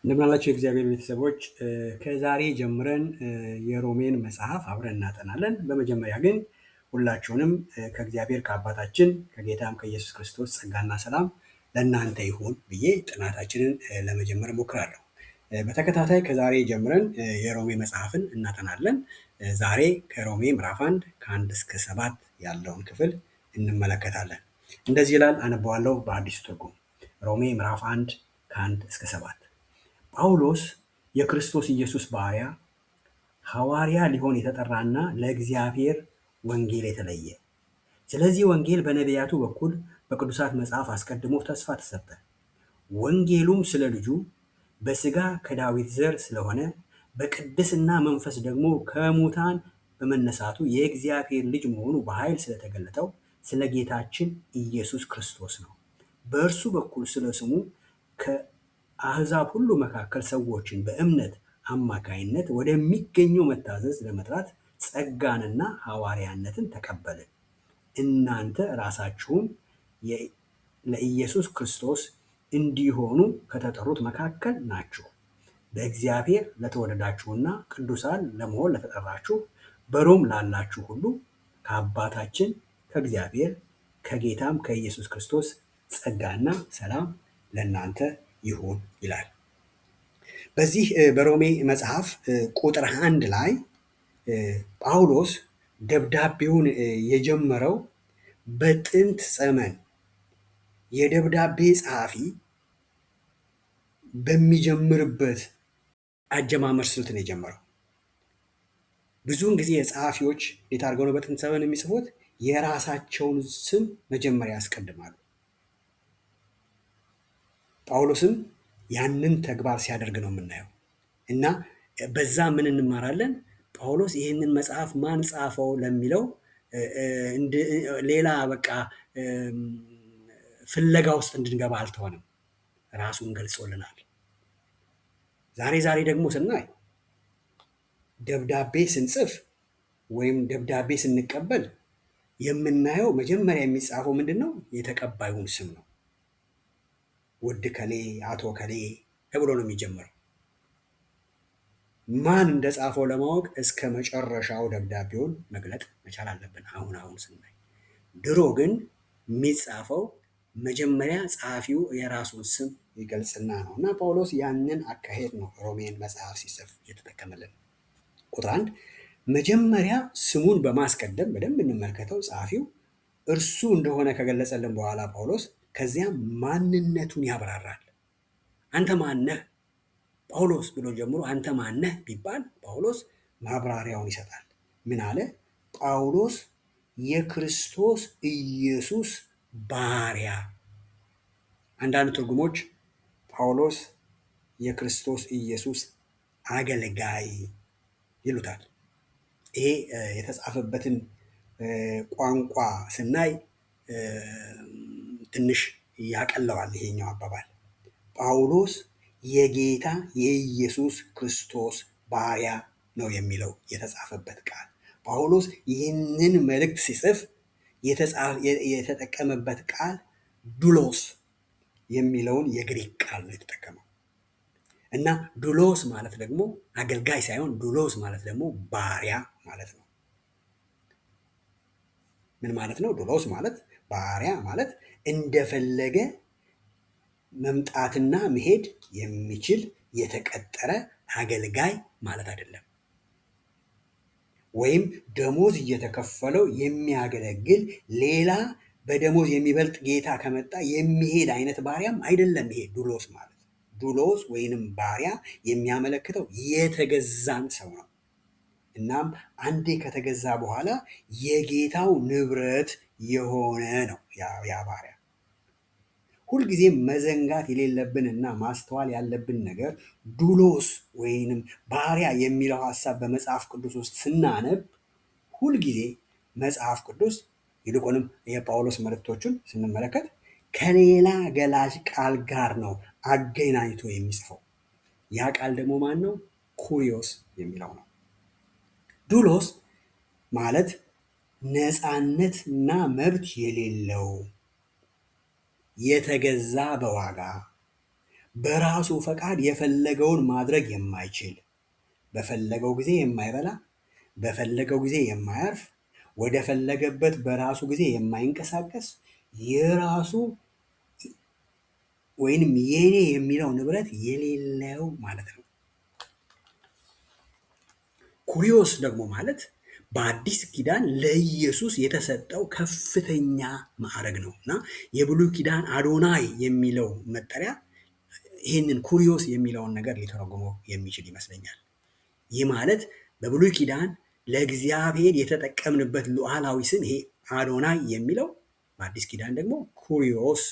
እንደምናላችሁ የእግዚአብሔር ቤተሰቦች ከዛሬ ጀምረን የሮሜን መጽሐፍ አብረን እናጠናለን። በመጀመሪያ ግን ሁላችሁንም ከእግዚአብሔር ከአባታችን ከጌታም ከኢየሱስ ክርስቶስ ጸጋና ሰላም ለእናንተ ይሁን ብዬ ጥናታችንን ለመጀመር እሞክራለሁ። በተከታታይ ከዛሬ ጀምረን የሮሜ መጽሐፍን እናጠናለን። ዛሬ ከሮሜ ምዕራፍ 1 ከ1 እስከ 7 ያለውን ክፍል እንመለከታለን። እንደዚህ ይላል፣ አነበዋለሁ በአዲሱ ትርጉም። ሮሜ ምዕራፍ 1 ከ1 እስከ 7 ጳውሎስ የክርስቶስ ኢየሱስ ባሪያ ሐዋርያ ሊሆን የተጠራና ለእግዚአብሔር ወንጌል የተለየ። ስለዚህ ወንጌል በነቢያቱ በኩል በቅዱሳት መጽሐፍ አስቀድሞ ተስፋ ተሰጠ። ወንጌሉም ስለ ልጁ በሥጋ ከዳዊት ዘር ስለሆነ በቅድስና መንፈስ ደግሞ ከሙታን በመነሳቱ የእግዚአብሔር ልጅ መሆኑ በኃይል ስለተገለጠው ስለ ጌታችን ኢየሱስ ክርስቶስ ነው። በእርሱ በኩል ስለ ስሙ ከአሕዛብ ሁሉ መካከል ሰዎችን በእምነት አማካይነት ወደሚገኘው መታዘዝ ለመጥራት ጸጋንና ሐዋርያነትን ተቀበልን። እናንተ ራሳችሁም ለኢየሱስ ክርስቶስ እንዲሆኑ ከተጠሩት መካከል ናችሁ። በእግዚአብሔር ለተወደዳችሁና ቅዱሳን ለመሆን ለተጠራችሁ በሮም ላላችሁ ሁሉ ከአባታችን ከእግዚአብሔር ከጌታም ከኢየሱስ ክርስቶስ ጸጋና ሰላም ለእናንተ ይሁን ይላል። በዚህ በሮሜ መጽሐፍ ቁጥር 1 ላይ ጳውሎስ ደብዳቤውን የጀመረው በጥንት ዘመን የደብዳቤ ጸሐፊ በሚጀምርበት አጀማመር ስልት ነው የጀመረው። ብዙውን ጊዜ የጸሐፊዎች እንዴት አድርገው ነው በጥንት ዘመን የሚጽፉት? የራሳቸውን ስም መጀመሪያ ያስቀድማሉ። ጳውሎስም ያንን ተግባር ሲያደርግ ነው የምናየው እና በዛ ምን እንማራለን? ጳውሎስ ይህንን መጽሐፍ ማን ጻፈው ለሚለው ሌላ በቃ ፍለጋ ውስጥ እንድንገባ አልተሆንም፣ ራሱን ገልጾልናል። ዛሬ ደግሞ ስናይ ደብዳቤ ስንጽፍ ወይም ደብዳቤ ስንቀበል የምናየው መጀመሪያ የሚጻፈው ምንድን ነው? የተቀባዩን ስም ነው። ውድ ከሌ፣ አቶ ከሌ ተብሎ ነው የሚጀምረው። ማን እንደጻፈው ለማወቅ እስከ መጨረሻው ደብዳቤውን መግለጥ መቻል አለብን። አሁን ስናይ፣ ድሮ ግን የሚጻፈው መጀመሪያ ጸሐፊው የራሱን ስም ይገልጽና ነው እና ጳውሎስ ያንን አካሄድ ነው ሮሜን መጽሐፍ ሲጽፍ የተጠቀመልን። ቁጥር 1 መጀመሪያ ስሙን በማስቀደም በደንብ እንመልከተው። ጸሐፊው እርሱ እንደሆነ ከገለጸልን በኋላ ጳውሎስ ከዚያም ማንነቱን ያብራራል። አንተ ማነህ ጳውሎስ ብሎ ጀምሮ አንተ ማነህ ቢባል ጳውሎስ ማብራሪያውን ይሰጣል። ምን አለ? ጳውሎስ የክርስቶስ ኢየሱስ ባሪያ። አንዳንድ ትርጉሞች ጳውሎስ የክርስቶስ ኢየሱስ አገልጋይ ይሉታል። ይሄ የተጻፈበትን ቋንቋ ስናይ ትንሽ ያቀለዋል። ይሄኛው አባባል ጳውሎስ የጌታ የኢየሱስ ክርስቶስ ባሪያ ነው የሚለው የተጻፈበት ቃል። ጳውሎስ ይህንን መልእክት ሲጽፍ የተጠቀመበት ቃል ዱሎስ የሚለውን የግሪክ ቃል ነው የተጠቀመው እና ዱሎስ ማለት ደግሞ አገልጋይ ሳይሆን ዱሎስ ማለት ደግሞ ባሪያ ማለት ነው። ምን ማለት ነው? ዱሎስ ማለት ባሪያ ማለት እንደፈለገ መምጣትና መሄድ የሚችል የተቀጠረ አገልጋይ ማለት አይደለም። ወይም ደሞዝ እየተከፈለው የሚያገለግል ሌላ በደሞዝ የሚበልጥ ጌታ ከመጣ የሚሄድ አይነት ባሪያም አይደለም። ይሄ ዱሎስ ማለት ዱሎስ ወይንም ባሪያ የሚያመለክተው የተገዛን ሰው ነው። እናም አንዴ ከተገዛ በኋላ የጌታው ንብረት የሆነ ነው ያ ባሪያ። ሁልጊዜም መዘንጋት የሌለብን እና ማስተዋል ያለብን ነገር ዱሎስ ወይንም ባሪያ የሚለው ሀሳብ በመጽሐፍ ቅዱስ ውስጥ ስናነብ ሁልጊዜ መጽሐፍ ቅዱስ ይልቁንም የጳውሎስ መልእክቶቹን ስንመለከት ከሌላ ገላጭ ቃል ጋር ነው አገናኝቶ የሚጽፈው። ያ ቃል ደግሞ ማን ነው? ኩሪዮስ የሚለው ነው። ዱሎስ ማለት ነፃነትና መብት የሌለው የተገዛ በዋጋ በራሱ ፈቃድ የፈለገውን ማድረግ የማይችል፣ በፈለገው ጊዜ የማይበላ፣ በፈለገው ጊዜ የማያርፍ፣ ወደ ፈለገበት በራሱ ጊዜ የማይንቀሳቀስ፣ የራሱ ወይንም የኔ የሚለው ንብረት የሌለው ማለት ነው። ኩሪዮስ ደግሞ ማለት በአዲስ ኪዳን ለኢየሱስ የተሰጠው ከፍተኛ ማዕረግ ነው እና የብሉይ ኪዳን አዶናይ የሚለው መጠሪያ ይህንን ኩሪዮስ የሚለውን ነገር ሊተረጉመው የሚችል ይመስለኛል። ይህ ማለት በብሉይ ኪዳን ለእግዚአብሔር የተጠቀምንበት ሉዓላዊ ስም ይሄ አዶናይ የሚለው፣ በአዲስ ኪዳን ደግሞ ኩሪዮስ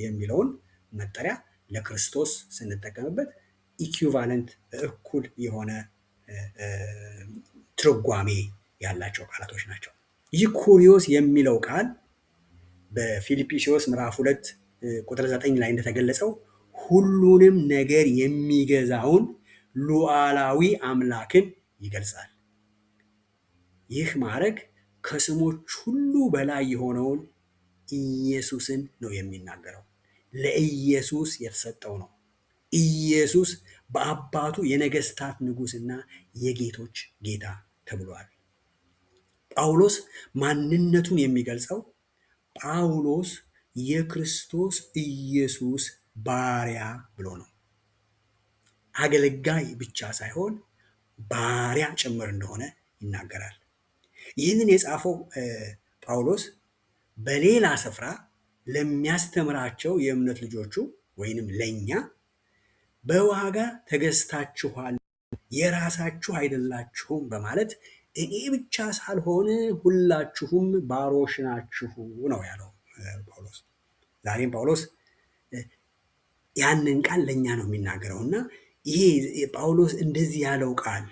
የሚለውን መጠሪያ ለክርስቶስ ስንጠቀምበት ኢኩቫለንት እኩል የሆነ ትርጓሜ ያላቸው ቃላቶች ናቸው። ይህ ኩሪዮስ የሚለው ቃል በፊልጵስዩስ ምዕራፍ 2 ቁጥር 9 ላይ እንደተገለጸው ሁሉንም ነገር የሚገዛውን ሉዓላዊ አምላክን ይገልጻል። ይህ ማዕረግ ከስሞች ሁሉ በላይ የሆነውን ኢየሱስን ነው የሚናገረው። ለኢየሱስ የተሰጠው ነው። ኢየሱስ በአባቱ የነገስታት ንጉሥና የጌቶች ጌታ ተብሏል። ጳውሎስ ማንነቱን የሚገልጸው ጳውሎስ የክርስቶስ ኢየሱስ ባሪያ ብሎ ነው። አገልጋይ ብቻ ሳይሆን ባሪያ ጭምር እንደሆነ ይናገራል። ይህንን የጻፈው ጳውሎስ በሌላ ስፍራ ለሚያስተምራቸው የእምነት ልጆቹ ወይንም ለእኛ በዋጋ ተገዝታችኋል፣ የራሳችሁ አይደላችሁም በማለት እኔ ብቻ ሳልሆን ሁላችሁም ባሮች ናችሁ ነው ያለው ጳውሎስ። ዛሬም ጳውሎስ ያንን ቃል ለእኛ ነው የሚናገረው እና ይሄ ጳውሎስ እንደዚህ ያለው ቃል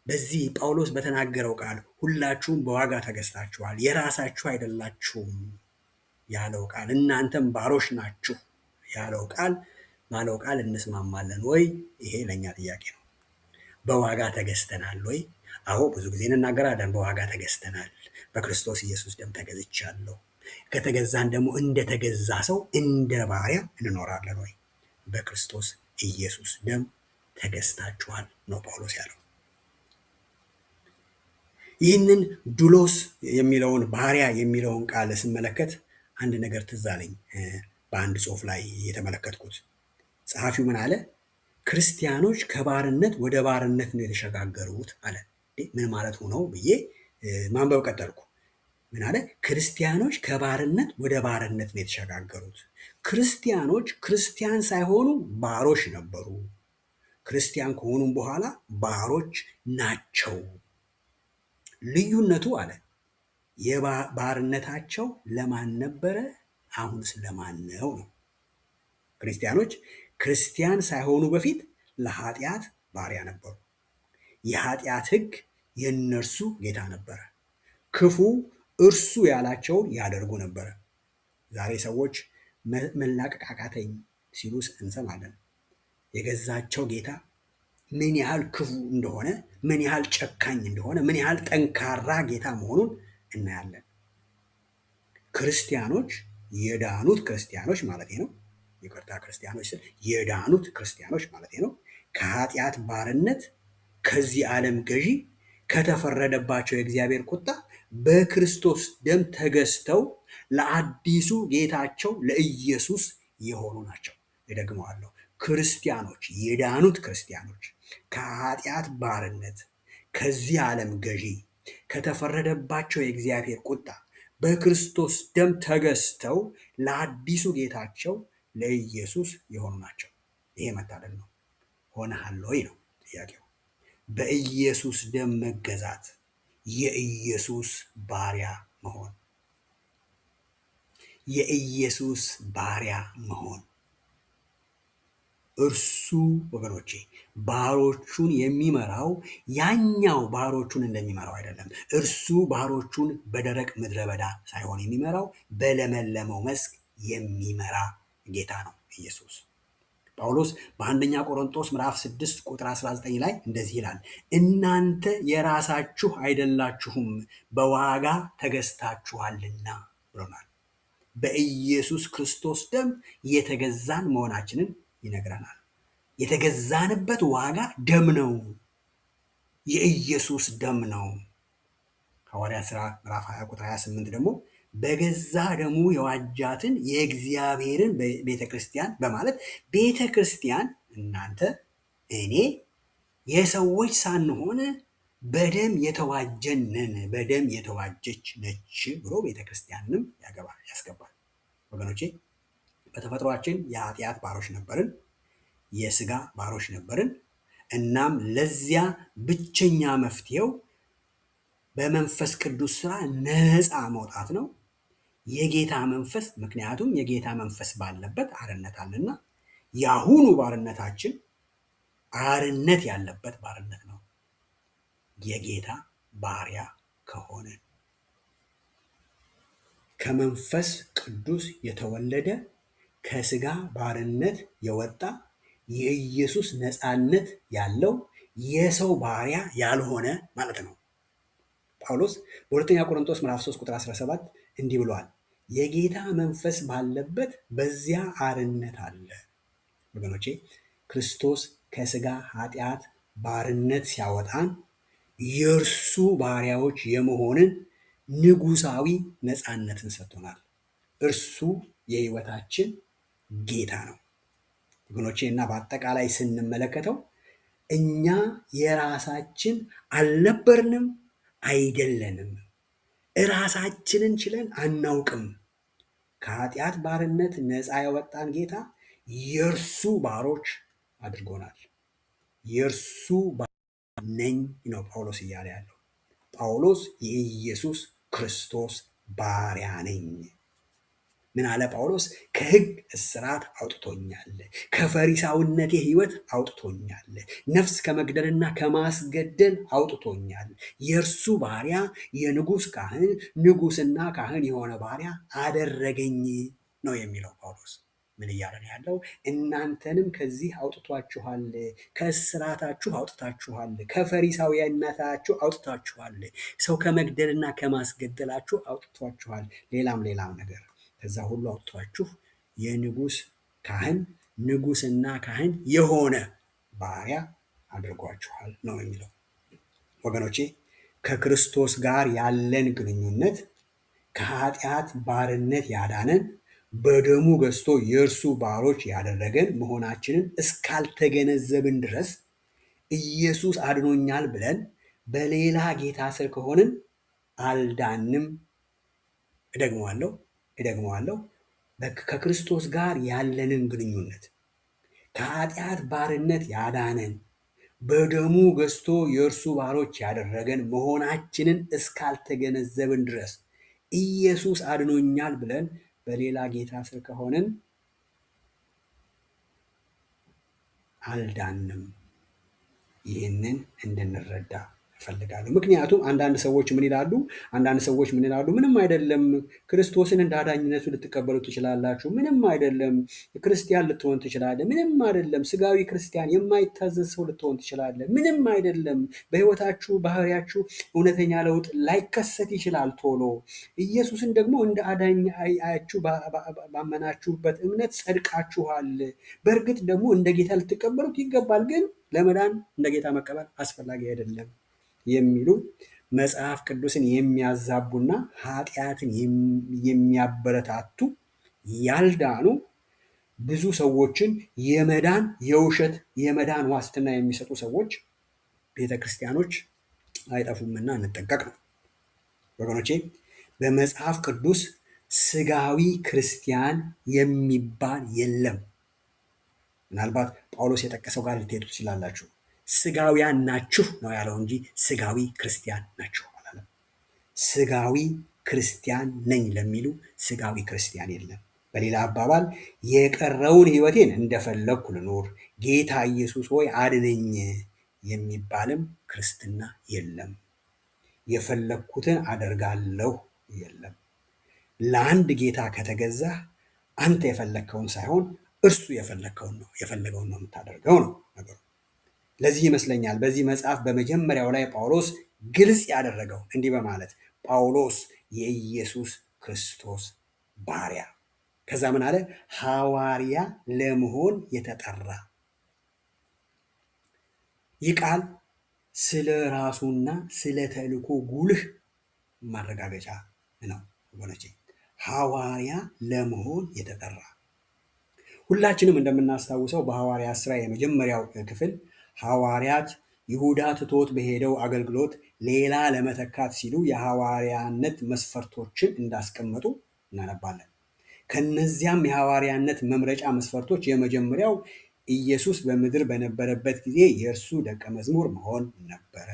በዚህ ጳውሎስ በተናገረው ቃል ሁላችሁም በዋጋ ተገዝታችኋል፣ የራሳችሁ አይደላችሁም ያለው ቃል እናንተም ባሮች ናችሁ ያለው ቃል ባለው ቃል እንስማማለን ወይ? ይሄ ለእኛ ጥያቄ ነው። በዋጋ ተገዝተናል ወይ? አዎ ብዙ ጊዜ እንናገራለን። በዋጋ ተገዝተናል፣ በክርስቶስ ኢየሱስ ደም ተገዝቻለሁ። ከተገዛን ደግሞ እንደተገዛ ሰው እንደ ባሪያ እንኖራለን ወይ? በክርስቶስ ኢየሱስ ደም ተገዝታችኋል ነው ጳውሎስ ያለው። ይህንን ዱሎስ የሚለውን ባሪያ የሚለውን ቃል ስመለከት አንድ ነገር ትዝ አለኝ። በአንድ ጽሑፍ ላይ የተመለከትኩት ጸሐፊው ምን አለ? ክርስቲያኖች ከባርነት ወደ ባርነት ነው የተሸጋገሩት አለ። ምን ማለት ነው ብዬ ማንበብ ቀጠልኩ። ምን አለ? ክርስቲያኖች ከባርነት ወደ ባርነት ነው የተሸጋገሩት። ክርስቲያኖች ክርስቲያን ሳይሆኑ ባሮች ነበሩ። ክርስቲያን ከሆኑም በኋላ ባሮች ናቸው። ልዩነቱ አለ የባርነታቸው ለማን ነበረ? አሁንስ ለማን ነው ነው። ክርስቲያኖች ክርስቲያን ሳይሆኑ በፊት ለኃጢአት ባሪያ ነበሩ። የኃጢአት ሕግ የእነርሱ ጌታ ነበረ። ክፉ እርሱ ያላቸውን ያደርጉ ነበረ። ዛሬ ሰዎች መላቀቅ አቃተኝ ሲሉ እንሰማለን። የገዛቸው ጌታ ምን ያህል ክፉ እንደሆነ፣ ምን ያህል ጨካኝ እንደሆነ፣ ምን ያህል ጠንካራ ጌታ መሆኑን እናያለን። ክርስቲያኖች የዳኑት ክርስቲያኖች ማለት ነው። ይቅርታ ክርስቲያኖች ስል የዳኑት ክርስቲያኖች ማለት ነው። ከኃጢአት ባርነት ከዚህ ዓለም ገዢ ከተፈረደባቸው የእግዚአብሔር ቁጣ በክርስቶስ ደም ተገዝተው ለአዲሱ ጌታቸው ለኢየሱስ የሆኑ ናቸው። እደግመዋለሁ። ክርስቲያኖች የዳኑት ክርስቲያኖች ከኃጢአት ባርነት ከዚህ ዓለም ገዢ ከተፈረደባቸው የእግዚአብሔር ቁጣ በክርስቶስ ደም ተገዝተው ለአዲሱ ጌታቸው ለኢየሱስ የሆኑ ናቸው። ይሄ መታደል ነው። ሆነሃል ወይ ነው ጥያቄው። በኢየሱስ ደም መገዛት፣ የኢየሱስ ባሪያ መሆን፣ የኢየሱስ ባሪያ መሆን። እርሱ ወገኖቼ ባሮቹን የሚመራው ያኛው ባሮቹን እንደሚመራው አይደለም። እርሱ ባሮቹን በደረቅ ምድረ በዳ ሳይሆን የሚመራው በለመለመው መስክ የሚመራ ጌታ ነው ኢየሱስ። ጳውሎስ በአንደኛ ቆሮንቶስ ምዕራፍ 6 ቁጥር 19 ላይ እንደዚህ ይላል፣ እናንተ የራሳችሁ አይደላችሁም በዋጋ ተገዝታችኋልና ብሎናል። በኢየሱስ ክርስቶስ ደም የተገዛን መሆናችንን ይነግረናል። የተገዛንበት ዋጋ ደም ነው። የኢየሱስ ደም ነው። ሐዋርያት ሥራ ምዕራፍ 20 ቁጥር 28 ደግሞ በገዛ ደሙ የዋጃትን የእግዚአብሔርን ቤተ ክርስቲያን በማለት ቤተ ክርስቲያን እናንተ፣ እኔ የሰዎች ሳንሆን በደም የተዋጀንን በደም የተዋጀች ነች ብሎ ቤተ ክርስቲያንንም ያስገባል። ወገኖቼ በተፈጥሯችን የኃጢአት ባሮች ነበርን፣ የስጋ ባሮች ነበርን። እናም ለዚያ ብቸኛ መፍትሄው በመንፈስ ቅዱስ ስራ ነፃ መውጣት ነው። የጌታ መንፈስ፣ ምክንያቱም የጌታ መንፈስ ባለበት አርነት አለና የአሁኑ ባርነታችን አርነት ያለበት ባርነት ነው። የጌታ ባሪያ ከሆነ ከመንፈስ ቅዱስ የተወለደ ከስጋ ባርነት የወጣ የኢየሱስ ነፃነት ያለው የሰው ባሪያ ያልሆነ ማለት ነው። ጳውሎስ በሁለተኛ ቆሮንቶስ ምዕራፍ 3 ቁጥር 17 እንዲህ ብሏል፣ የጌታ መንፈስ ባለበት በዚያ አርነት አለ። ወገኖቼ ክርስቶስ ከስጋ ኃጢአት ባርነት ሲያወጣን የእርሱ ባሪያዎች የመሆንን ንጉሳዊ ነፃነትን ሰጥቶናል። እርሱ የህይወታችን ጌታ ነው ወገኖቼ። እና በአጠቃላይ ስንመለከተው እኛ የራሳችን አልነበርንም፣ አይደለንም። እራሳችንን ችለን አናውቅም። ከኃጢአት ባርነት ነፃ ያወጣን ጌታ የእርሱ ባሮች አድርጎናል። የእርሱ ነኝ ነው ጳውሎስ እያለ ያለው። ጳውሎስ የኢየሱስ ክርስቶስ ባሪያ ነኝ። ምን አለ ጳውሎስ? ከህግ እስራት አውጥቶኛል፣ ከፈሪሳውነቴ ህይወት አውጥቶኛል፣ ነፍስ ከመግደልና ከማስገደል አውጥቶኛል። የእርሱ ባሪያ የንጉስ ካህን፣ ንጉስና ካህን የሆነ ባሪያ አደረገኝ ነው የሚለው ጳውሎስ። ምን እያለ ነው ያለው? እናንተንም ከዚህ አውጥቷችኋል፣ ከእስራታችሁ አውጥታችኋል፣ ከፈሪሳውያነታችሁ አውጥታችኋል፣ ሰው ከመግደልና ከማስገደላችሁ አውጥቷችኋል፣ ሌላም ነገር ከዛ ሁሉ አውጥቷችሁ የንጉስ ካህን፣ ንጉስና ካህን የሆነ ባሪያ አድርጓችኋል ነው የሚለው። ወገኖቼ ከክርስቶስ ጋር ያለን ግንኙነት ከኃጢአት ባርነት ያዳነን በደሙ ገዝቶ የእርሱ ባሮች ያደረገን መሆናችንን እስካልተገነዘብን ድረስ ኢየሱስ አድኖኛል ብለን በሌላ ጌታ ስር ከሆንን አልዳንም። እደግመዋለሁ። ከክርስቶስ ጋር ያለንን ግንኙነት ከኃጢአት ባርነት ያዳነን በደሙ ገዝቶ የእርሱ ባሮች ያደረገን መሆናችንን እስካልተገነዘብን ድረስ ኢየሱስ አድኖኛል ብለን በሌላ ጌታ ስር ከሆንን አልዳንም። ይህንን እንድንረዳ እፈልጋለሁ። ምክንያቱም አንዳንድ ሰዎች ምን ይላሉ? ምንም አይደለም፣ ክርስቶስን እንደ አዳኝነቱ ልትቀበሉ ትችላላችሁ፣ ምንም አይደለም፣ ክርስቲያን ልትሆን ትችላለህ፣ ምንም አይደለም፣ ስጋዊ ክርስቲያን የማይታዘዝ ሰው ልትሆን ትችላለህ፣ ምንም አይደለም፣ በህይወታችሁ ባህሪያችሁ እውነተኛ ለውጥ ላይከሰት ይችላል ቶሎ። ኢየሱስን ደግሞ እንደ አዳኝ አያችሁ ባመናችሁበት እምነት ጸድቃችኋል። በእርግጥ ደግሞ እንደ ጌታ ልትቀበሉት ይገባል፣ ግን ለመዳን እንደ ጌታ መቀበል አስፈላጊ አይደለም የሚሉ መጽሐፍ ቅዱስን የሚያዛቡና ኃጢአትን የሚያበረታቱ ያልዳኑ ብዙ ሰዎችን የውሸት የመዳን ዋስትና የሚሰጡ ሰዎች ቤተክርስቲያኖች አይጠፉምና እንጠንቀቅ ነው ወገኖቼ። በመጽሐፍ ቅዱስ ስጋዊ ክርስቲያን የሚባል የለም። ምናልባት ጳውሎስ የጠቀሰው ጋር ልትሄዱ ትችላላችሁ። ስጋውያን ናችሁ ነው ያለው እንጂ ስጋዊ ክርስቲያን ናችሁ አላለም። ስጋዊ ክርስቲያን ነኝ ለሚሉ ስጋዊ ክርስቲያን የለም። በሌላ አባባል የቀረውን ህይወቴን እንደፈለግኩ ልኖር፣ ጌታ ኢየሱስ ሆይ አድነኝ የሚባልም ክርስትና የለም። የፈለግኩትን አደርጋለሁ የለም። ለአንድ ጌታ ከተገዛህ አንተ የፈለግከውን ሳይሆን እርሱ የፈለገውን ነው የምታደርገው ነው ነገሩ። ለዚህ ይመስለኛል በዚህ መጽሐፍ በመጀመሪያው ላይ ጳውሎስ ግልጽ ያደረገው እንዲህ በማለት ጳውሎስ የኢየሱስ ክርስቶስ ባሪያ፣ ከዛ ምን አለ? ሐዋርያ ለመሆን የተጠራ ይህ ቃል ስለ ራሱና ስለ ተልእኮ ጉልህ ማረጋገጫ ነው ወገኖቼ። ሐዋርያ ለመሆን የተጠራ ሁላችንም እንደምናስታውሰው በሐዋርያት ሥራ የመጀመሪያው ክፍል ሐዋርያት ይሁዳ ትቶት በሄደው አገልግሎት ሌላ ለመተካት ሲሉ የሐዋርያነት መስፈርቶችን እንዳስቀመጡ እናነባለን። ከነዚያም የሐዋርያነት መምረጫ መስፈርቶች የመጀመሪያው ኢየሱስ በምድር በነበረበት ጊዜ የእርሱ ደቀ መዝሙር መሆን ነበረ።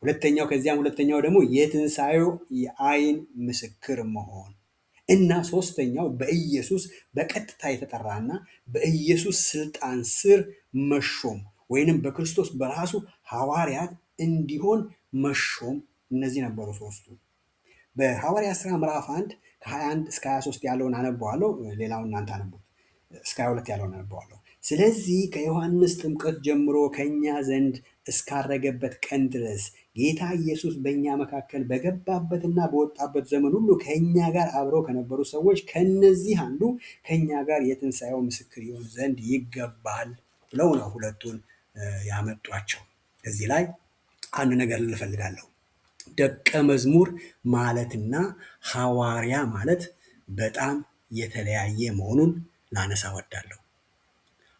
ሁለተኛው ደግሞ የትንሣኤው የአይን ምስክር መሆን እና ሶስተኛው በኢየሱስ በቀጥታ የተጠራና በኢየሱስ ስልጣን ስር መሾም ወይንም በክርስቶስ በራሱ ሐዋርያት እንዲሆን መሾም። እነዚህ ነበሩ ሶስቱ። በሐዋርያት ሥራ ምዕራፍ 1 ከ21 እስከ 23 ያለውን አነበዋለሁ። ሌላውን እናንተ አነቡት። እስከ 22 ያለውን አነበዋለሁ። ስለዚህ ከዮሐንስ ጥምቀት ጀምሮ ከእኛ ዘንድ እስካረገበት ቀን ድረስ ጌታ ኢየሱስ በእኛ መካከል በገባበትና በወጣበት ዘመን ሁሉ ከእኛ ጋር አብረው ከነበሩ ሰዎች ከነዚህ አንዱ ከእኛ ጋር የትንሣኤው ምስክር ይሆን ዘንድ ይገባል ብለው ነው ሁለቱን ያመጧቸው። እዚህ ላይ አንድ ነገር ልል እፈልጋለሁ። ደቀ መዝሙር ማለትና ሐዋርያ ማለት በጣም የተለያየ መሆኑን ላነሳ እወዳለሁ።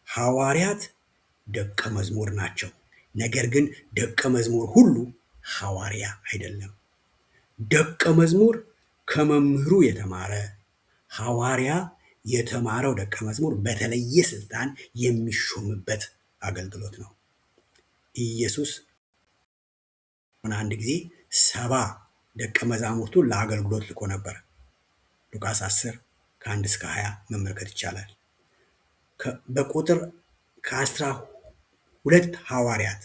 ሐዋርያት ደቀ መዝሙር ናቸው። ነገር ግን ደቀ መዝሙር ሁሉ ሐዋርያ አይደለም። ደቀ መዝሙር ከመምህሩ የተማረ፣ ሐዋርያ የተማረው ደቀ መዝሙር በተለየ ስልጣን የሚሾምበት አገልግሎት ነው። ኢየሱስ አንድ ጊዜ 70 ደቀ መዛሙርቱን ለአገልግሎት ልኮ ነበር። ሉቃስ 10 ከ1 እስከ 20 መመልከት ይቻላል። በቁጥር ከ12 ሐዋርያት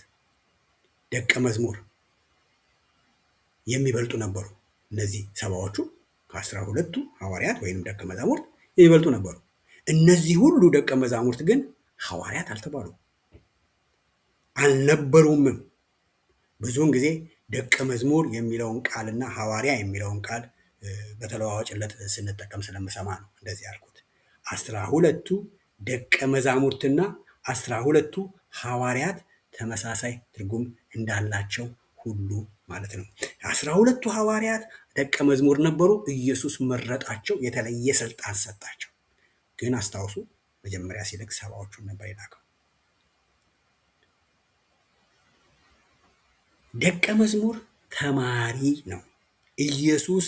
ደቀ መዝሙር የሚበልጡ ነበሩ። እነዚህ 70ዎቹ ከ12ቱ ሐዋርያት ወይም ደቀ መዛሙርት የሚበልጡ ነበሩ። እነዚህ ሁሉ ደቀ መዛሙርት ግን ሐዋርያት አልተባሉ አልነበሩምም። ብዙውን ጊዜ ደቀ መዝሙር የሚለውን ቃልና ሐዋርያ የሚለውን ቃል በተለዋዋጭነት ስንጠቀም ስለምሰማ ነው እንደዚህ ያልኩት። 12ቱ ደቀ መዛሙርትና 12ቱ ሐዋርያት ተመሳሳይ ትርጉም እንዳላቸው ሁሉ ማለት ነው። 12ቱ ሐዋርያት ደቀ መዝሙር ነበሩ። ኢየሱስ መረጣቸው፣ የተለየ ስልጣን ሰጣቸው። ግን አስታውሱ፣ መጀመሪያ ሲልክ 70ዎቹን ነበር የላከው። ደቀ መዝሙር ተማሪ ነው። ኢየሱስ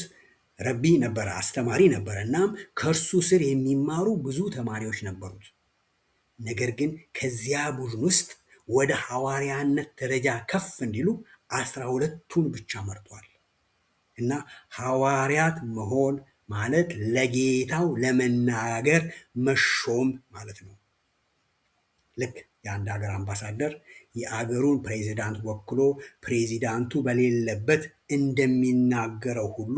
ረቢ ነበረ፣ አስተማሪ ነበረ። እናም ከእርሱ ስር የሚማሩ ብዙ ተማሪዎች ነበሩት። ነገር ግን ከዚያ ቡድን ውስጥ ወደ ሐዋርያነት ደረጃ ከፍ እንዲሉ 12ቱን ብቻ መርጧል። እና ሐዋርያት መሆን ማለት ለጌታው ለመናገር መሾም ማለት ነው። ልክ የአንድ ሀገር አምባሳደር የአገሩን ፕሬዚዳንት ወክሎ ፕሬዚዳንቱ በሌለበት እንደሚናገረው ሁሉ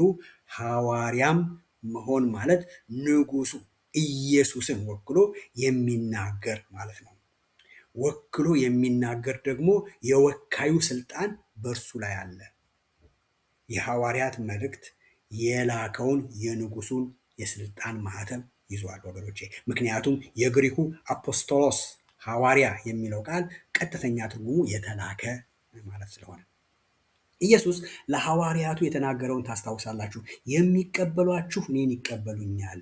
ሐዋርያም መሆን ማለት ንጉሱ ኢየሱስን ወክሎ የሚናገር ማለት ነው። ወክሎ የሚናገር ደግሞ የወካዩ ስልጣን በእርሱ ላይ አለ። የሐዋርያት መልእክት የላከውን የንጉሱን የስልጣን ማህተም ይዟል ወገኖቼ። ምክንያቱም የግሪኩ አፖስቶሎስ ሐዋርያ የሚለው ቃል ቀጥተኛ ትርጉሙ የተላከ ማለት ስለሆነ ኢየሱስ ለሐዋርያቱ የተናገረውን ታስታውሳላችሁ። የሚቀበሏችሁ እኔን ይቀበሉኛል።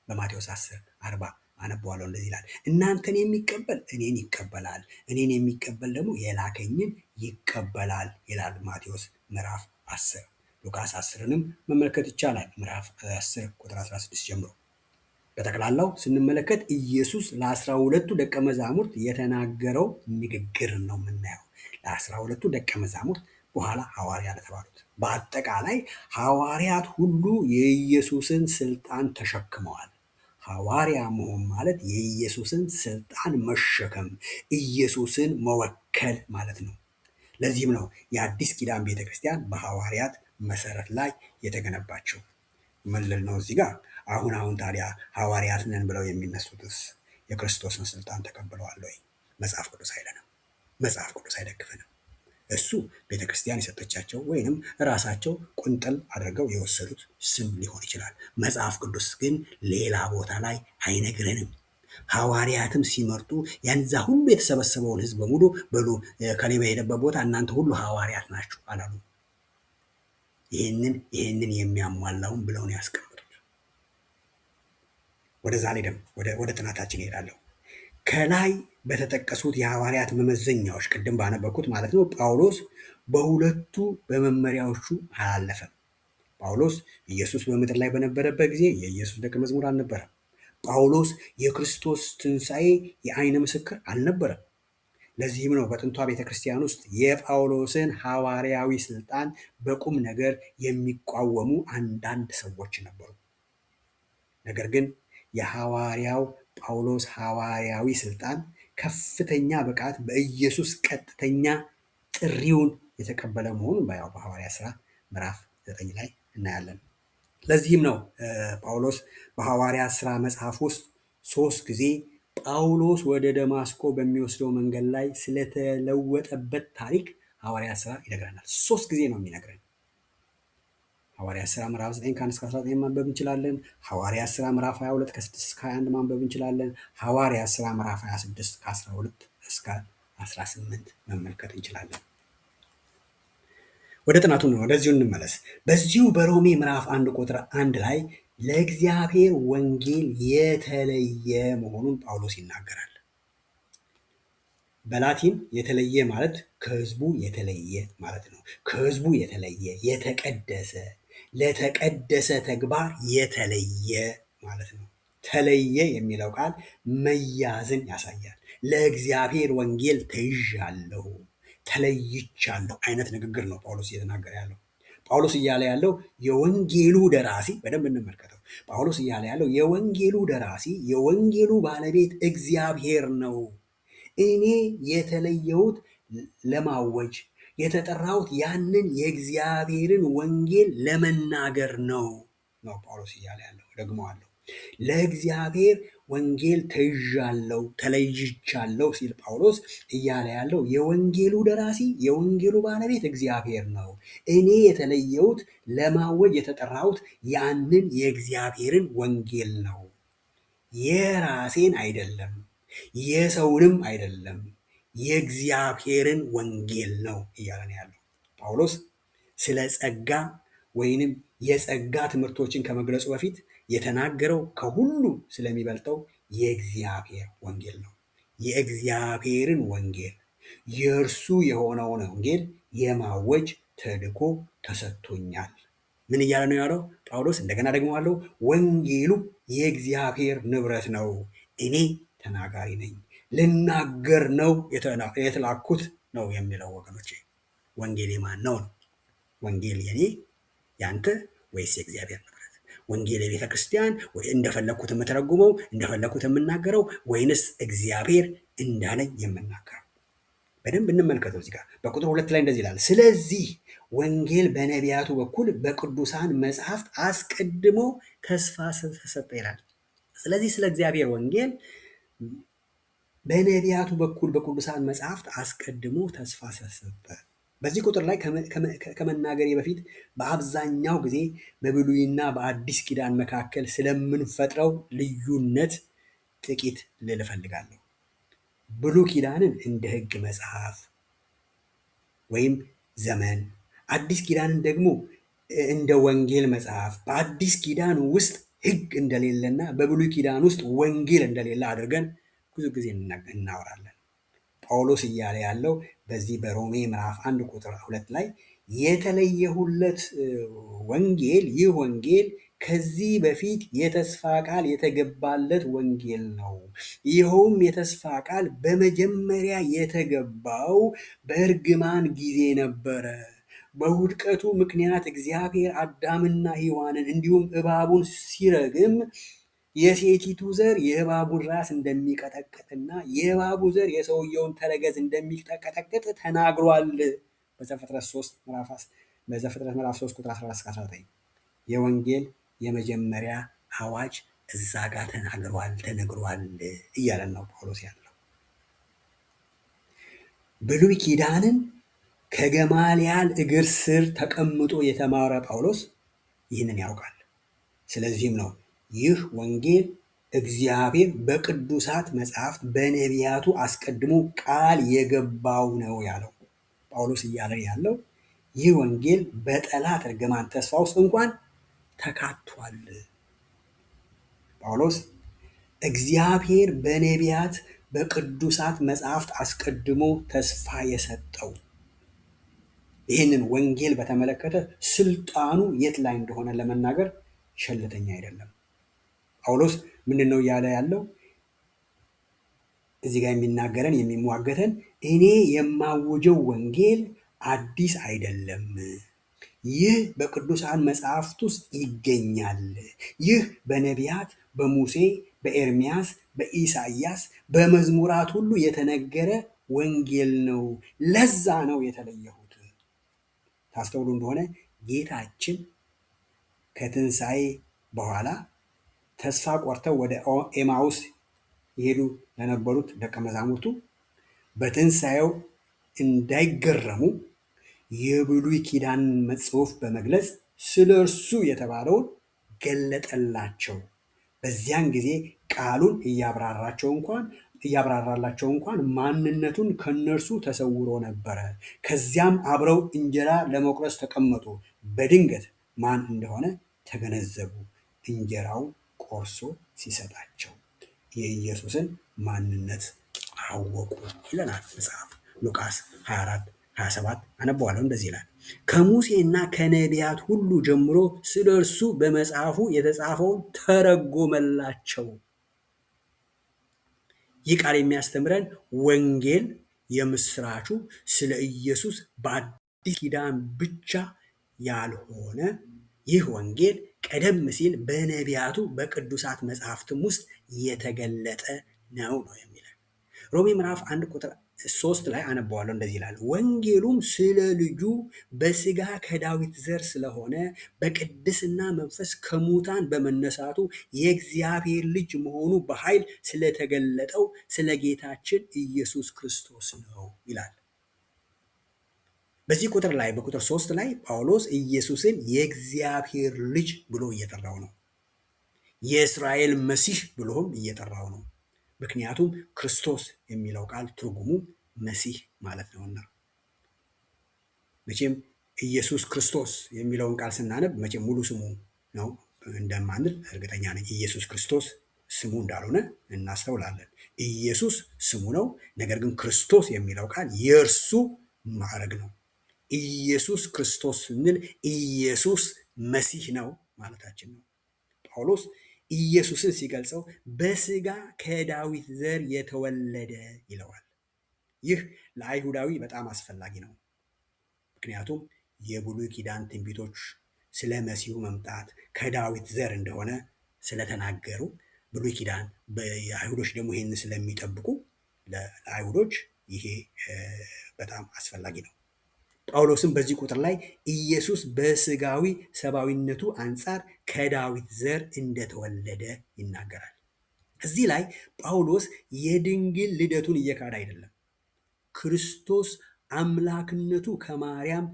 በማቴዎስ 10:40 አነበዋለሁ። እንደዚህ ይላል፣ እናንተን የሚቀበል እኔን ይቀበላል፣ እኔን የሚቀበል ደግሞ የላከኝን ይቀበላል ይላል ማቴዎስ ምዕራፍ 10። ሉቃስ 10ንም መመልከት ይቻላል፣ ምዕራፍ 10 ቁጥር 16 ጀምሮ። በጠቅላላው ስንመለከት ኢየሱስ ለ12ቱ ደቀ መዛሙርት የተናገረው ንግግር ነው የምናየው። ለ12ቱ ደቀ መዛሙርት በኋላ ሐዋርያ ለተባሉት። በአጠቃላይ ሐዋርያት ሁሉ የኢየሱስን ስልጣን ተሸክመዋል። ሐዋርያ መሆን ማለት የኢየሱስን ስልጣን መሸከም፣ ኢየሱስን መወከል ማለት ነው። ለዚህም ነው የአዲስ ኪዳን ቤተክርስቲያን በሐዋርያት መሰረት ላይ የተገነባቸው። ምን ልል ነው እዚህ ጋር? አሁን ታዲያ ሐዋርያት ነን ብለው የሚነሱትስ የክርስቶስን ስልጣን ተቀብለዋል ወይ? መጽሐፍ ቅዱስ አይለንም። መጽሐፍ ቅዱስ አይደግፈንም። እሱ ቤተክርስቲያን የሰጠቻቸው ወይንም ራሳቸው ቁንጥል አድርገው የወሰዱት ስም ሊሆን ይችላል። መጽሐፍ ቅዱስ ግን ሌላ ቦታ ላይ አይነግረንም። ሐዋርያትም ሲመርጡ ያንዛ ሁሉ የተሰበሰበውን ሕዝብ በሙሉ በሉ ከሌ በሄደበት ቦታ እናንተ ሁሉ ሐዋርያት ናችሁ አላሉ። ይህንን የሚያሟላውን ብለው ነው ያስቀምጡት። ወደዛ ላይ ደግሞ ወደ ጥናታችን ይሄዳለሁ። ከላይ በተጠቀሱት የሐዋርያት መመዘኛዎች ቅድም ባነበኩት ማለት ነው ጳውሎስ በሁለቱ በመመሪያዎቹ አላለፈም። ጳውሎስ ኢየሱስ በምድር ላይ በነበረበት ጊዜ የኢየሱስ ደቀ መዝሙር አልነበረም። ጳውሎስ የክርስቶስ ትንሣኤ የዓይን ምስክር አልነበረም። ለዚህም ነው በጥንቷ ቤተ ክርስቲያን ውስጥ የጳውሎስን ሐዋርያዊ ስልጣን በቁም ነገር የሚቃወሙ አንዳንድ ሰዎች ነበሩ። ነገር ግን የሐዋርያው ጳውሎስ ሐዋርያዊ ስልጣን ከፍተኛ ብቃት በኢየሱስ ቀጥተኛ ጥሪውን የተቀበለ መሆኑን በሐዋርያት ሥራ ምዕራፍ 9 ላይ እናያለን። ለዚህም ነው ጳውሎስ በሐዋርያት ሥራ መጽሐፍ ውስጥ 3 ጊዜ ጳውሎስ ወደ ደማስቆ በሚወስደው መንገድ ላይ ስለተለወጠበት ታሪክ ሐዋርያት ሥራ ይነግረናል። 3 ጊዜ ነው የሚነግረን። ሐዋርያት ሥራ ምዕራፍ 9 ከ1 እስከ 19 ማንበብ እንችላለን። ሐዋርያት ሥራ ምዕራፍ 22 ከ6 እስከ 21 ማንበብ እንችላለን። ሐዋርያት ሥራ ምዕራፍ 26 ከ12 እስከ 18 መመልከት እንችላለን። ወደ ጥናቱ ነው፣ ወደዚሁ እንመለስ። በዚሁ በሮሜ ምዕራፍ 1 ቁጥር 1 ላይ ለእግዚአብሔር ወንጌል የተለየ መሆኑን ጳውሎስ ይናገራል። በላቲን የተለየ ማለት ከሕዝቡ የተለየ ማለት ነው። ከሕዝቡ የተለየ የተቀደሰ፣ ለተቀደሰ ተግባር የተለየ ማለት ነው። ተለየ የሚለው ቃል መያዝን ያሳያል። ለእግዚአብሔር ወንጌል ተይዣለሁ፣ ተለይቻለሁ አይነት ንግግር ነው ጳውሎስ እየተናገረ ያለው። ጳውሎስ እያለ ያለው የወንጌሉ ደራሲ፣ በደንብ እንመልከተው። ጳውሎስ እያለ ያለው የወንጌሉ ደራሲ፣ የወንጌሉ ባለቤት እግዚአብሔር ነው። እኔ የተለየሁት ለማወጅ የተጠራሁት ያንን የእግዚአብሔርን ወንጌል ለመናገር ነው ጳውሎስ እያለ ያለው። ደግመዋለሁ፣ ለእግዚአብሔር ወንጌል ተይዣለሁ፣ ተለይቻለሁ ሲል ጳውሎስ እያለ ያለው የወንጌሉ ደራሲ የወንጌሉ ባለቤት እግዚአብሔር ነው። እኔ የተለየሁት ለማወጅ የተጠራሁት ያንን የእግዚአብሔርን ወንጌል ነው፣ የራሴን አይደለም፣ የሰውንም አይደለም፣ የእግዚአብሔርን ወንጌል ነው እያለ ነው ያለው። ጳውሎስ ስለ ጸጋ ወይንም የጸጋ ትምህርቶችን ከመግለጹ በፊት የተናገረው ከሁሉ ስለሚበልጠው የእግዚአብሔር ወንጌል ነው። የእግዚአብሔርን ወንጌል የእርሱ የሆነውን ወንጌል የማወጅ ተልእኮ ተሰጥቶኛል። ምን እያለ ነው ያለው ጳውሎስ? እንደገና ደግሞ አለው ወንጌሉ የእግዚአብሔር ንብረት ነው፣ እኔ ተናጋሪ ነኝ፣ ልናገር ነው የተላኩት ነው የሚለው። ወገኖቼ ወንጌል የማን ነው? ወንጌል የኔ ያንተ ወይስ የእግዚአብሔር ንብረት? ወንጌል የቤተ ክርስቲያን እንደፈለግኩት የምተረጉመው እንደፈለግኩት የምናገረው ወይንስ እግዚአብሔር እንዳለኝ የምናገረው? በደንብ እንመልከተው። እዚህ ጋር በቁጥር 2 ላይ እንደዚህ ይላል፣ ስለዚህ ወንጌል በነቢያቱ በኩል በቅዱሳን መጽሐፍት አስቀድሞ ተስፋ ተሰጠ ይላል። ስለዚህ ስለ እግዚአብሔር ወንጌል በነቢያቱ በኩል በቅዱሳን መጽሐፍት አስቀድሞ ተስፋ ተሰጠ። በዚህ ቁጥር ላይ ከመናገሬ በፊት በአብዛኛው ጊዜ በብሉይና በአዲስ ኪዳን መካከል ስለምንፈጥረው ልዩነት ጥቂት ልል እፈልጋለሁ። ብሉይ ኪዳንን እንደ ሕግ መጽሐፍ ወይም ዘመን፣ አዲስ ኪዳንን ደግሞ እንደ ወንጌል መጽሐፍ፣ በአዲስ ኪዳን ውስጥ ሕግ እንደሌለና በብሉይ ኪዳን ውስጥ ወንጌል እንደሌለ አድርገን ብዙ ጊዜ እናወራለን። ጳውሎስ እያለ ያለው በዚህ በሮሜ ምዕራፍ 1 ቁጥር 2 ላይ የተለየሁለት ወንጌል፣ ይህ ወንጌል ከዚህ በፊት የተስፋ ቃል የተገባለት ወንጌል ነው። ይኸውም የተስፋ ቃል በመጀመሪያ የተገባው በእርግማን ጊዜ ነበረ። በውድቀቱ ምክንያት እግዚአብሔር አዳምና ሔዋንን እንዲሁም እባቡን ሲረግም የሴቲቱ ዘር የእባቡን ራስ እንደሚቀጠቅጥና የእባቡ ዘር የሰውየውን ተረገዝ እንደሚቀጠቅጥ ተናግሯል። በዘፍጥረት ምዕራፍ 3 ቁጥር 14-19 የወንጌል የመጀመሪያ አዋጅ እዛ ጋር ተነግሯል እያለን ነው ጳውሎስ ያለው። ብሉይ ኪዳንን ከገማልያል እግር ስር ተቀምጦ የተማረ ጳውሎስ ይህንን ያውቃል። ስለዚህም ነው ይህ ወንጌል እግዚአብሔር በቅዱሳት መጽሐፍት በነቢያቱ አስቀድሞ ቃል የገባው ነው ያለው ጳውሎስ እያለን ያለው ይህ ወንጌል በጠላት እርግማን ተስፋ ውስጥ እንኳን ተካቷል። ጳውሎስ እግዚአብሔር በነቢያት በቅዱሳት መጽሐፍት አስቀድሞ ተስፋ የሰጠው ይህንን ወንጌል በተመለከተ ስልጣኑ የት ላይ እንደሆነ ለመናገር ሸልተኛ አይደለም። ጳውሎስ ምንድን ነው እያለ ያለው? እዚህ ጋር የሚናገረን የሚሟገተን እኔ የማውጀው ወንጌል አዲስ አይደለም። ይህ በቅዱሳን መጽሐፍት ውስጥ ይገኛል። ይህ በነቢያት በሙሴ፣ በኤርሚያስ፣ በኢሳይያስ፣ በመዝሙራት ሁሉ የተነገረ ወንጌል ነው። ለዛ ነው የተለየሁት። ታስተውሉ እንደሆነ ጌታችን ከትንሣኤ በኋላ ተስፋ ቆርተው ወደ ኤማውስ የሄዱ ለነበሩት ደቀ መዛሙርቱ በትንሣኤው እንዳይገረሙ የብሉይ ኪዳን ጽሑፍ በመግለጽ ስለ እርሱ የተባለውን ገለጠላቸው። በዚያን ጊዜ ቃሉን እያብራራላቸው እንኳን ማንነቱን ከነርሱ ተሰውሮ ነበረ። ከዚያም አብረው እንጀራ ለመቁረስ ተቀመጡ። በድንገት ማን እንደሆነ ተገነዘቡ። እንጀራው ቆርሶ ሲሰጣቸው የኢየሱስን ማንነት አወቁ ይለናል መጽሐፍ ሉቃስ 24-27 አነበዋለሁ። እንደዚህ ይላል፣ ከሙሴና ከነቢያት ሁሉ ጀምሮ ስለ እርሱ በመጽሐፉ የተጻፈውን ተረጎመላቸው። ይህ ቃል የሚያስተምረን ወንጌል የምስራቹ ስለ ኢየሱስ በአዲስ ኪዳን ብቻ ያልሆነ ይህ ወንጌል ቀደም ሲል በነቢያቱ በቅዱሳት መጽሐፍትም ውስጥ የተገለጠ ነው የሚለን። ሮሜ ምዕራፍ 1:3 ላይ አነበዋለሁ። እንደዚህ ይላል፣ ወንጌሉም ስለ ልጁ በስጋ ከዳዊት ዘር ስለሆነ በቅድስና መንፈስ ከሙታን በመነሳቱ የእግዚአብሔር ልጅ መሆኑ በኃይል ስለተገለጠው ስለ ጌታችን ኢየሱስ ክርስቶስ ነው ይላል። በዚህ ቁጥር ላይ በቁጥር 3 ላይ ጳውሎስ ኢየሱስን የእግዚአብሔር ልጅ ብሎ እየጠራው ነው። የእስራኤል መሲህ ብሎም እየጠራው ነው። ምክንያቱም ክርስቶስ የሚለው ቃል ትርጉሙ መሲህ ማለት ነውና። መቼም ኢየሱስ ክርስቶስ የሚለውን ቃል ስናነብ መቼም ሙሉ ስሙ ነው እንደማንል እርግጠኛ ነኝ። ኢየሱስ ክርስቶስ ስሙ እንዳልሆነ እናስተውላለን። ኢየሱስ ስሙ ነው። ነገር ግን ክርስቶስ የሚለው ቃል የእርሱ ማዕረግ ነው። ኢየሱስ ክርስቶስ ስንል ኢየሱስ መሲህ ነው ማለታችን ነው። ጳውሎስ ኢየሱስን ሲገልጸው በስጋ ከዳዊት ዘር የተወለደ ይለዋል። ይህ ለአይሁዳዊ በጣም አስፈላጊ ነው። ምክንያቱም የብሉይ ኪዳን ትንቢቶች ስለ መሲሁ መምጣት ከዳዊት ዘር እንደሆነ ስለተናገሩ ብሉይ ኪዳን በአይሁዶች ደግሞ ይህን ስለሚጠብቁ ለአይሁዶች ይሄ በጣም አስፈላጊ ነው። ጳውሎስም በዚህ ቁጥር ላይ ኢየሱስ በስጋዊ ሰብአዊነቱ አንጻር ከዳዊት ዘር እንደተወለደ ይናገራል። እዚህ ላይ ጳውሎስ የድንግል ልደቱን እየካደ አይደለም። ክርስቶስ አምላክነቱ ከማርያም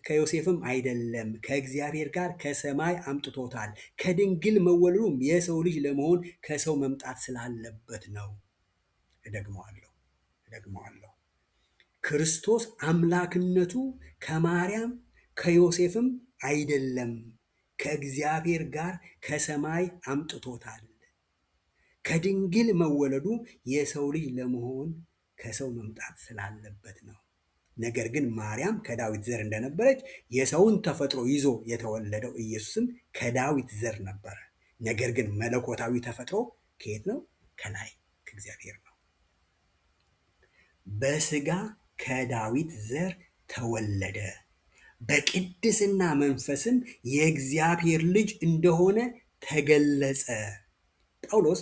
ከዮሴፍም አይደለም፣ ከእግዚአብሔር ጋር ከሰማይ አምጥቶታል። ከድንግል መወለዱም የሰው ልጅ ለመሆን ከሰው መምጣት ስላለበት ነው። እደግመዋለሁ። ክርስቶስ አምላክነቱ ከማርያም ከዮሴፍም አይደለም፣ ከእግዚአብሔር ጋር ከሰማይ አምጥቶታል። ከድንግል መወለዱ የሰው ልጅ ለመሆን ከሰው መምጣት ስላለበት ነው። ነገር ግን ማርያም ከዳዊት ዘር እንደነበረች የሰውን ተፈጥሮ ይዞ የተወለደው ኢየሱስም ከዳዊት ዘር ነበረ። ነገር ግን መለኮታዊ ተፈጥሮ ከየት ነው? ከላይ ከእግዚአብሔር ነው። በስጋ ከዳዊት ዘር ተወለደ፣ በቅድስና መንፈስም የእግዚአብሔር ልጅ እንደሆነ ተገለጸ። ጳውሎስ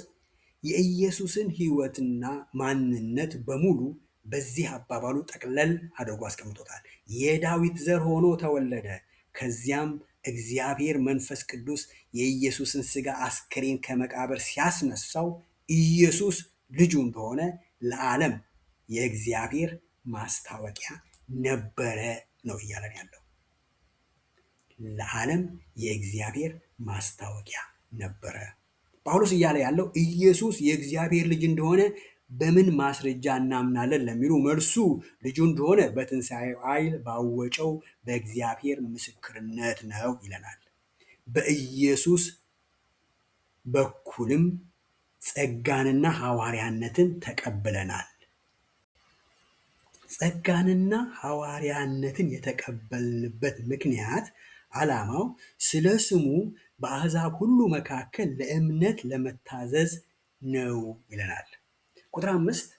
የኢየሱስን ሕይወትና ማንነት በሙሉ በዚህ አባባሉ ጠቅለል አድርጎ አስቀምጦታል። የዳዊት ዘር ሆኖ ተወለደ። ከዚያም እግዚአብሔር መንፈስ ቅዱስ የኢየሱስን ሥጋ አስከሬን ከመቃብር ሲያስነሳው ኢየሱስ ልጁ እንደሆነ ለዓለም የእግዚአብሔር ማስታወቂያ ነበረ ነው እያለን ያለው። ለዓለም የእግዚአብሔር ማስታወቂያ ነበረ። ጳውሎስ እያለ ያለው ኢየሱስ የእግዚአብሔር ልጅ እንደሆነ በምን ማስረጃ እናምናለን ለሚሉ መልሱ ልጁ እንደሆነ በትንሣኤው ኃይል ባወጨው በእግዚአብሔር ምስክርነት ነው ይለናል። በኢየሱስ በኩልም ጸጋንና ሐዋርያነትን ተቀብለናል። ጸጋንና ሐዋርያነትን የተቀበልንበት ምክንያት ዓላማው ስለ ስሙ በአሕዛብ ሁሉ መካከል ለእምነት ለመታዘዝ ነው ይለናል። ቁጥር 5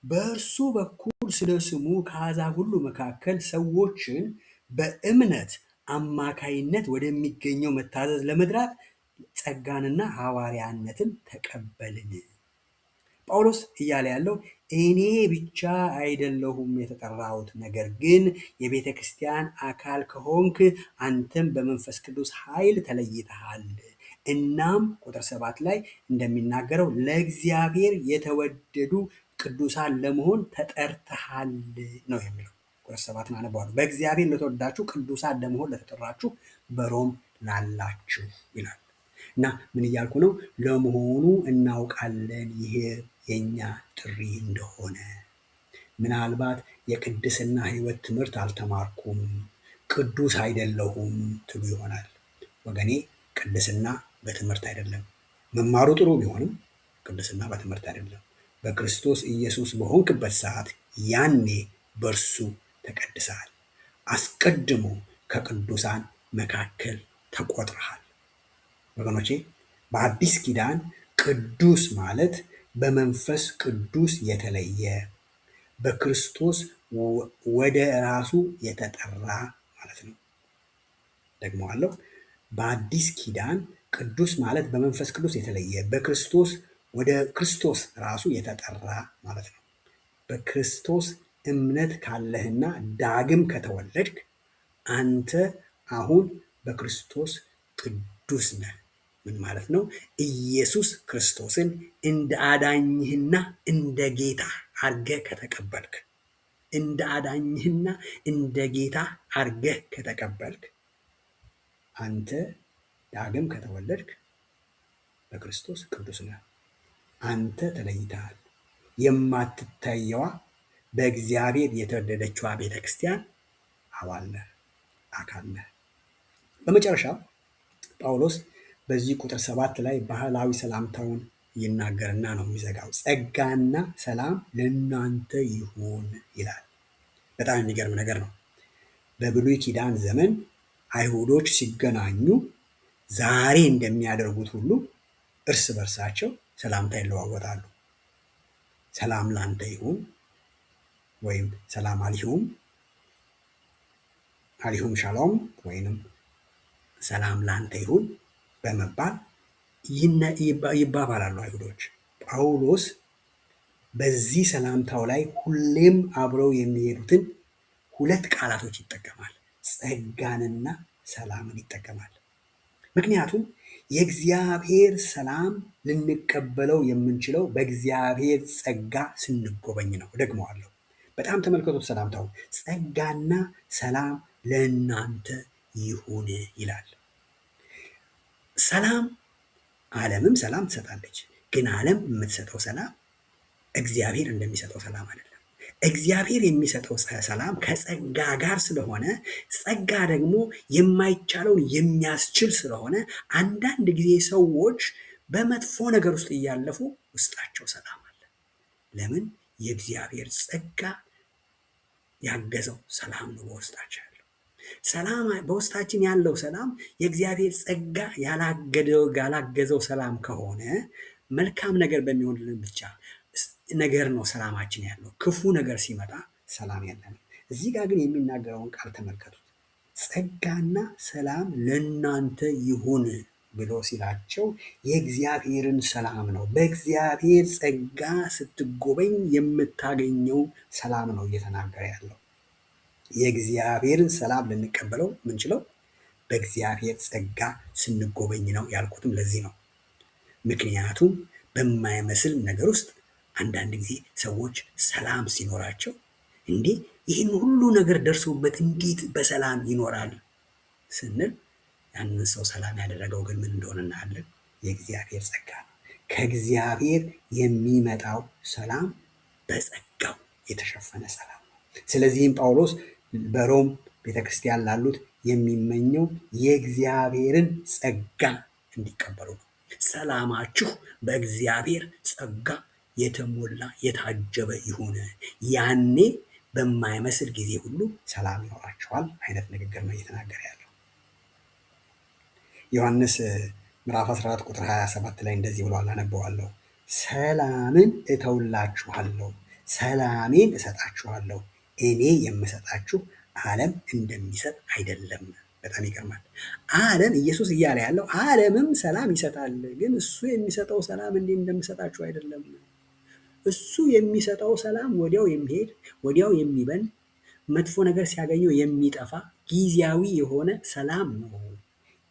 በእርሱ በኩል ስለ ስሙ ከአሕዛብ ሁሉ መካከል ሰዎችን በእምነት አማካይነት ወደሚገኘው መታዘዝ ለመድራት ጸጋንና ሐዋርያነትን ተቀበልን። ጳውሎስ እያለ ያለው እኔ ብቻ አይደለሁም የተጠራሁት፣ ነገር ግን የቤተ ክርስቲያን አካል ከሆንክ አንተም በመንፈስ ቅዱስ ኃይል ተለይተሃል። እናም ቁጥር 7 ላይ እንደሚናገረው ለእግዚአብሔር የተወደዱ ቅዱሳን ለመሆን ተጠርተሃል ነው የሚለው። ቁጥር 7 አነበዋለሁ። በእግዚአብሔር ለተወደዳችሁ ቅዱሳን ለመሆን ለተጠራችሁ በሮም ላላችሁ ይላል። እና ምን እያልኩ ነው? ለመሆኑ እናውቃለን ይሄ የኛ ጥሪ እንደሆነ። ምናልባት የቅድስና ሕይወት ትምህርት አልተማርኩም፣ ቅዱስ አይደለሁም ትሉ ይሆናል። ወገኔ ቅድስና በትምህርት አይደለም። መማሩ ጥሩ ቢሆንም ቅድስና በትምህርት አይደለም። በክርስቶስ ኢየሱስ በሆንክበት ሰዓት ያኔ በእርሱ ተቀድሰሃል። አስቀድሞ ከቅዱሳን መካከል ተቆጥረሃል። ወገኖቼ በአዲስ ኪዳን ቅዱስ ማለት በመንፈስ ቅዱስ የተለየ በክርስቶስ ወደ ራሱ የተጠራ ማለት ነው። ደግመዋለሁ። በአዲስ ኪዳን ቅዱስ ማለት በመንፈስ ቅዱስ የተለየ በክርስቶስ ወደ ክርስቶስ ራሱ የተጠራ ማለት ነው። በክርስቶስ እምነት ካለህና ዳግም ከተወለድክ አንተ አሁን በክርስቶስ ቅዱስ ነህ። ምን ማለት ነው? ኢየሱስ ክርስቶስን እንደ አዳኝህና እንደ ጌታ አርገህ ከተቀበልክ እንደ አዳኝህና እንደ ጌታ አርገህ ከተቀበልክ አንተ ዳግም ከተወለድክ በክርስቶስ ቅዱስ ነህ። አንተ ተለይተሃል። የማትታየዋ በእግዚአብሔር የተወደደችዋ ቤተ ክርስቲያን አባል ነህ፣ አካል ነህ። በመጨረሻ ጳውሎስ በዚህ ቁጥር 7 ላይ ባህላዊ ሰላምታውን ይናገርና ነው የሚዘጋው። ጸጋና ሰላም ለእናንተ ይሁን ይላል። በጣም የሚገርም ነገር ነው። በብሉይ ኪዳን ዘመን አይሁዶች ሲገናኙ ዛሬ እንደሚያደርጉት ሁሉ እርስ በርሳቸው ሰላምታ ይለዋወጣሉ። ሰላም ላንተ ይሁን ወይም ሰላም አሊሁም፣ አሊሁም ሻሎም ወይንም ሰላም ላንተ ይሁን በመባል ይባባላሉ አይሁዶች። ጳውሎስ በዚህ ሰላምታው ላይ ሁሌም አብረው የሚሄዱትን ሁለት ቃላቶች ይጠቀማል። ጸጋንና ሰላምን ይጠቀማል። ምክንያቱም የእግዚአብሔር ሰላም ልንቀበለው የምንችለው በእግዚአብሔር ጸጋ ስንጎበኝ ነው። ደግመዋለሁ። በጣም ተመልከቱት ሰላምታው። ጸጋና ሰላም ለእናንተ ይሁን ይላል። ሰላም ዓለምም ሰላም ትሰጣለች። ግን ዓለም የምትሰጠው ሰላም እግዚአብሔር እንደሚሰጠው ሰላም አይደለም። እግዚአብሔር የሚሰጠው ሰላም ከጸጋ ጋር ስለሆነ፣ ጸጋ ደግሞ የማይቻለውን የሚያስችል ስለሆነ አንዳንድ ጊዜ ሰዎች በመጥፎ ነገር ውስጥ እያለፉ ውስጣቸው ሰላም አለ። ለምን? የእግዚአብሔር ጸጋ ያገዘው ሰላም ነው በውስጣቸው ያለው። ሰላም በውስጣችን ያለው ሰላም የእግዚአብሔር ጸጋ ያላገዘው ሰላም ከሆነ መልካም ነገር በሚሆንልን ብቻ ነገር ነው ሰላማችን ያለው። ክፉ ነገር ሲመጣ ሰላም የለንም። እዚህ ጋር ግን የሚናገረውን ቃል ተመልከቱት። ጸጋና ሰላም ለእናንተ ይሁን ብሎ ሲላቸው የእግዚአብሔርን ሰላም ነው። በእግዚአብሔር ጸጋ ስትጎበኝ የምታገኘው ሰላም ነው እየተናገረ ያለው። የእግዚአብሔርን ሰላም ልንቀበለው ምንችለው በእግዚአብሔር ጸጋ ስንጎበኝ ነው ያልኩትም ለዚህ ነው። ምክንያቱም በማይመስል ነገር ውስጥ አንዳንድ ጊዜ ሰዎች ሰላም ሲኖራቸው እንዴ ይህን ሁሉ ነገር ደርሶበት እንዴት በሰላም ይኖራል ስንል ያንን ሰው ሰላም ያደረገው ግን ምን እንደሆነ እናያለን። የእግዚአብሔር ጸጋ ነው። ከእግዚአብሔር የሚመጣው ሰላም በጸጋው የተሸፈነ ሰላም ነው። ስለዚህም ጳውሎስ በሮም ቤተክርስቲያን ላሉት የሚመኘው የእግዚአብሔርን ጸጋ እንዲቀበሉ ነው። ሰላማችሁ በእግዚአብሔር ጸጋ የተሞላ የታጀበ ይሁን፣ ያኔ በማይመስል ጊዜ ሁሉ ሰላም ይኖራችኋል አይነት ንግግር ነው እየተናገረ ያለው። ዮሐንስ ምዕራፍ 14 ቁጥር 27 ላይ እንደዚህ ብሏል፣ አነበዋለሁ። ሰላምን እተውላችኋለሁ፣ ሰላሜን እሰጣችኋለሁ፣ እኔ የምሰጣችሁ ዓለም እንደሚሰጥ አይደለም። በጣም ይገርማል። ዓለም ኢየሱስ እያለ ያለው ዓለምም ሰላም ይሰጣል፣ ግን እሱ የሚሰጠው ሰላም እንዲህ እንደምሰጣችሁ አይደለም። እሱ የሚሰጠው ሰላም ወዲያው የሚሄድ ወዲያው የሚበን መጥፎ ነገር ሲያገኘው የሚጠፋ ጊዜያዊ የሆነ ሰላም ነው።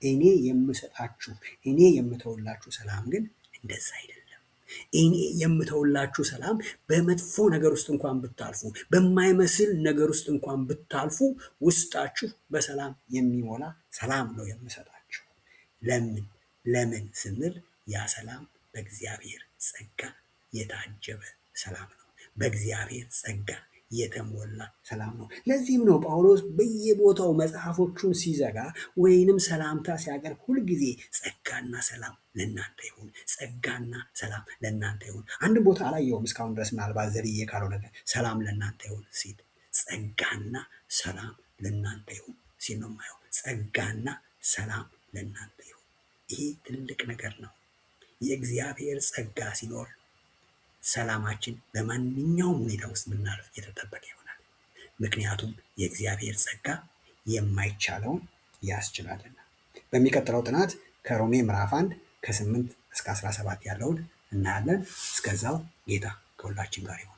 እኔ የምሰጣችሁ እኔ የምተውላችሁ ሰላም ግን እንደዛ አይደለም። እኔ የምተውላችሁ ሰላም በመጥፎ ነገር ውስጥ እንኳን ብታልፉ፣ በማይመስል ነገር ውስጥ እንኳን ብታልፉ ውስጣችሁ በሰላም የሚሞላ ሰላም ነው የምሰጣችሁ። ለምን ስንል ያ ሰላም በእግዚአብሔር ጸጋ የታጀበ ሰላም ነው። በእግዚአብሔር ጸጋ የተሞላ ሰላም ነው። ለዚህም ነው ጳውሎስ በየቦታው መጽሐፎቹን ሲዘጋ ወይንም ሰላምታ ሲያቀርብ ሁልጊዜ ጸጋና ሰላም ለእናንተ ይሁን፣ ጸጋና ሰላም ለእናንተ ይሁን። አንድ ቦታ አላየውም እስካሁን ድረስ ምናልባት ዘልዬ ካልሆነ ሰላም ለእናንተ ይሁን ሲል ጸጋና ሰላም ለእናንተ ይሁን ሲል ነው የማየው። ጸጋና ሰላም ለእናንተ ይሁን። ይሄ ትልቅ ነገር ነው። የእግዚአብሔር ጸጋ ሲኖር ሰላማችን በማንኛውም ሁኔታ ውስጥ ብናልፍ የተጠበቀ ይሆናል። ምክንያቱም የእግዚአብሔር ጸጋ የማይቻለውን ያስችላልና። በሚቀጥለው ጥናት ከሮሜ ምዕራፍ 1 ከ8 እስከ 17 ያለውን እናያለን። እስከዛው ጌታ ከሁላችን ጋር ይሁን።